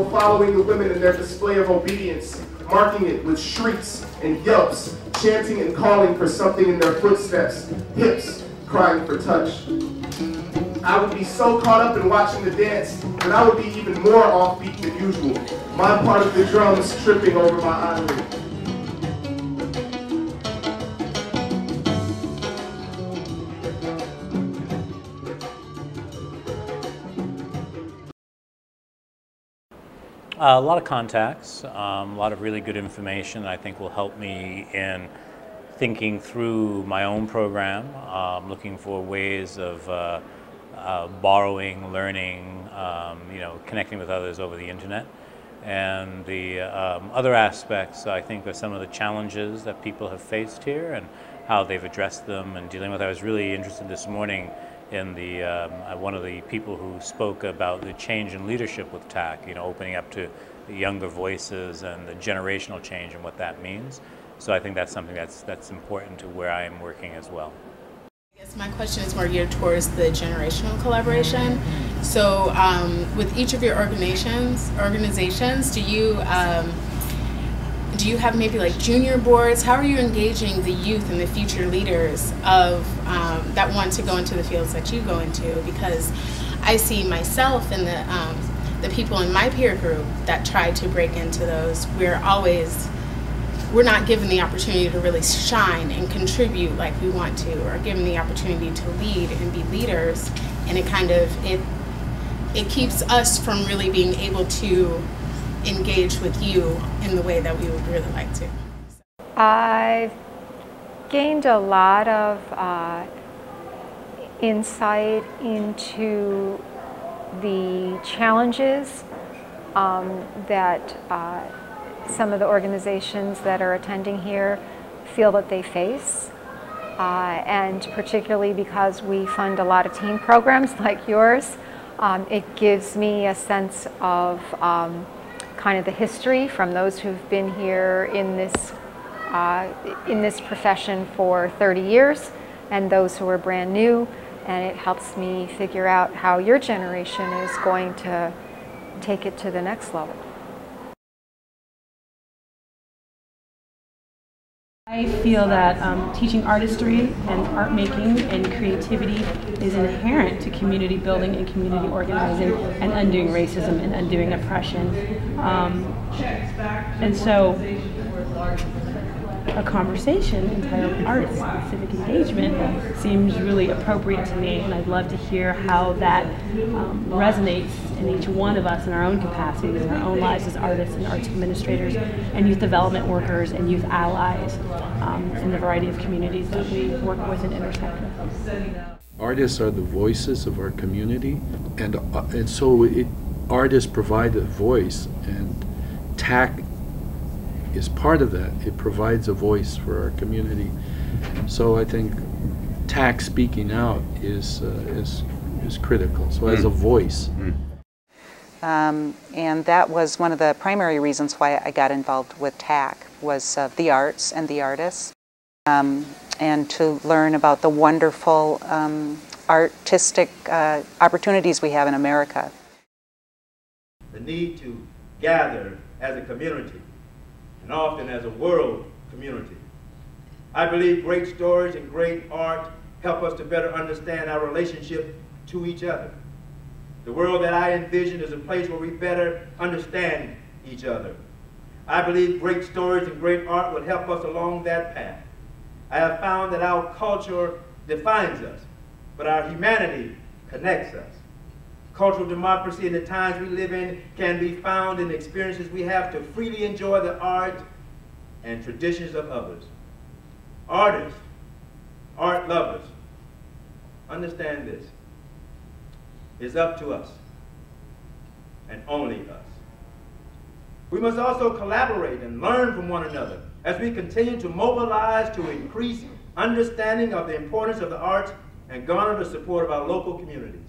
were following the women in their display of obedience, marking it with shrieks and yelps, chanting and calling for something in their footsteps, hips crying for touch. I would be so caught up in watching the dance that I would be even more offbeat than usual, my part of the drums tripping over my eyelid. A lot of contacts, a lot of really good information I think will help me in thinking through my own program, looking for ways of borrowing, learning, connecting with others over the internet. And the other aspects, I think, are some of the challenges that people have faced here and how they've addressed them and dealing with. I was really interested this morning in the one of the people who spoke about the change in leadership with TAAC, opening up to the younger voices and the generational change and what that means. So I think that's something that's important to where I am working as well. I guess my question is more geared towards the generational collaboration. So with each of your organizations, do you have maybe like junior boards? How are you engaging the youth and the future leaders of that want to go into the fields that you go into? Because I see myself and the people in my peer group that try to break into those, we're not given the opportunity to really shine and contribute like we want to, or given the opportunity to lead and be leaders, and it keeps us from really being able to engage with you in the way that we would really like to. I've gained a lot of insight into the challenges that some of the organizations that are attending here feel that they face, and particularly because we fund a lot of team programs like yours, it gives me a sense of kind of the history from those who've been here in this profession for 30 years and those who are brand new, and it helps me figure out how your generation is going to take it to the next level. I feel that teaching artistry and art making and creativity is inherent to community building and community organizing and undoing racism and undoing oppression. And so a conversation entitled Arts and Civic Engagement seems really appropriate to me, and I'd love to hear how that resonates in each one of us in our own capacities, in our own lives as artists and arts administrators and youth development workers and youth allies in the variety of communities that we work with and intersect with. Artists are the voices of our community, and so artists provide a voice, and TAAC is part of that. It provides a voice for our community. So I think TAAC speaking out is critical. So as a voice. And that was one of the primary reasons why I got involved with TAAC, was the arts and the artists, and to learn about the wonderful artistic opportunities we have in America. The need to gather as a community, and often as a world community. I believe great stories and great art help us to better understand our relationship to each other. The world that I envision is a place where we better understand each other. I believe great stories and great art will help us along that path. I have found that our culture defines us, but our humanity connects us. Cultural democracy in the times we live in can be found in the experiences we have to freely enjoy the art and traditions of others. Artists, art lovers, understand this. It's up to us, and only us. We must also collaborate and learn from one another as we continue to mobilize to increase understanding of the importance of the arts and garner the support of our local communities.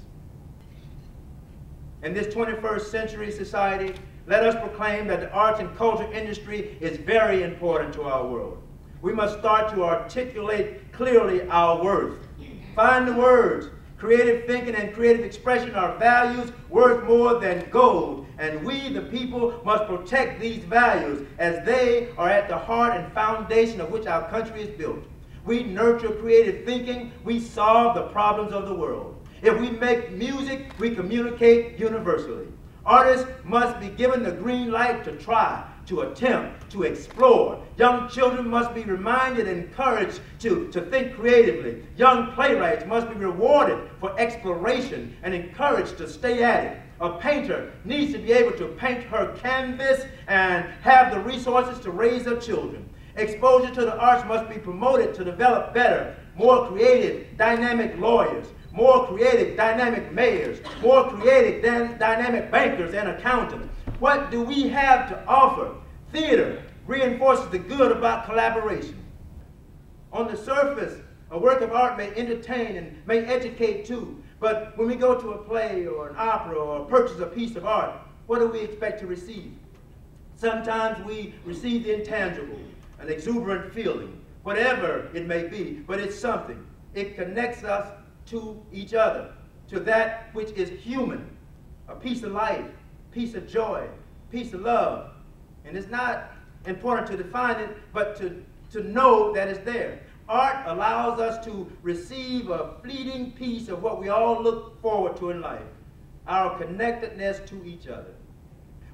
In this 21st century society, let us proclaim that the arts and culture industry is very important to our world. We must start to articulate clearly our worth. Find the words, Creative thinking and creative expression are values worth more than gold, and we, the people, must protect these values as they are at the heart and foundation of which our country is built. We nurture creative thinking, we solve the problems of the world. If we make music, we communicate universally. Artists must be given the green light to try, to attempt, to explore. Young children must be reminded and encouraged to think creatively. Young playwrights must be rewarded for exploration and encouraged to stay at it. A painter needs to be able to paint her canvas and have the resources to raise her children. Exposure to the arts must be promoted to develop better, more creative, dynamic lawyers, more creative, dynamic mayors, more creative, dynamic bankers and accountants. What do we have to offer? Theater reinforces the good about collaboration. On the surface, a work of art may entertain and may educate too, but when we go to a play or an opera or purchase a piece of art, what do we expect to receive? Sometimes we receive the intangible, an exuberant feeling, whatever it may be, but it's something. It connects us to each other, to that which is human, a piece of life, piece of joy, piece of love. And it's not important to define it, but to know that it's there. Art allows us to receive a fleeting piece of what we all look forward to in life, our connectedness to each other.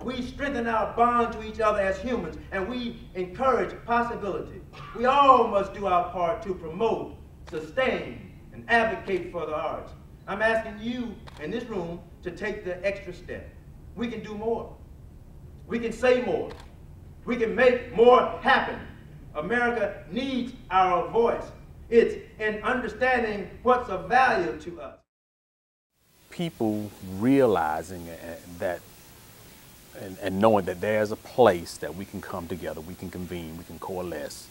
We strengthen our bond to each other as humans, and we encourage possibility. We all must do our part to promote, sustain, and advocate for the arts. I'm asking you in this room to take the extra step. We can do more. We can say more. We can make more happen. America needs our voice. It's in understanding what's of value to us. People realizing that and knowing that there's a place that we can come together, we can convene, we can coalesce,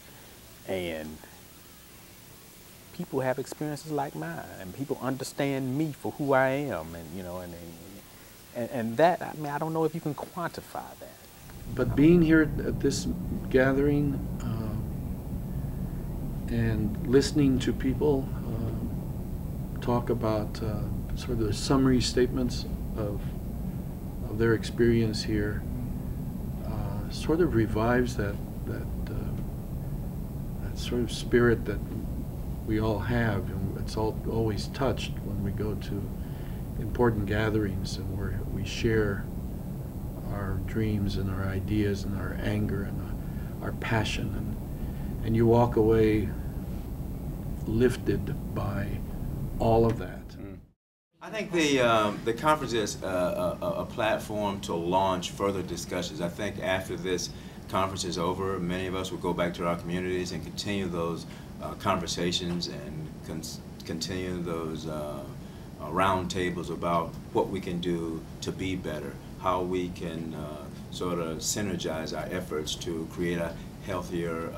and people have experiences like mine, and people understand me for who I am, and you know, and that, I mean, I don't know if you can quantify that. But being here at this gathering and listening to people talk about sort of the summary statements of their experience here sort of revives that sort of spirit that we all have, and it's always touched when we go to important gatherings and where we share our dreams and our ideas and our anger and our passion, and you walk away lifted by all of that. I think the conference is a platform to launch further discussions. I think after this conference is over, many of us will go back to our communities and continue those conversations and continue those round tables about what we can do to be better, how we can sort of synergize our efforts to create a healthier,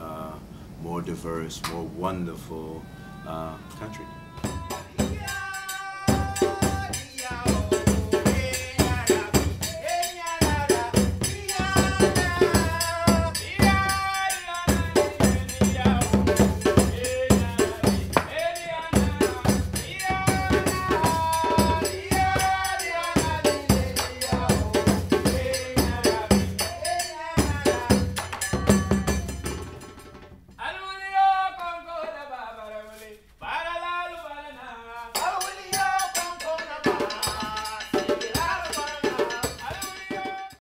more diverse, more wonderful country.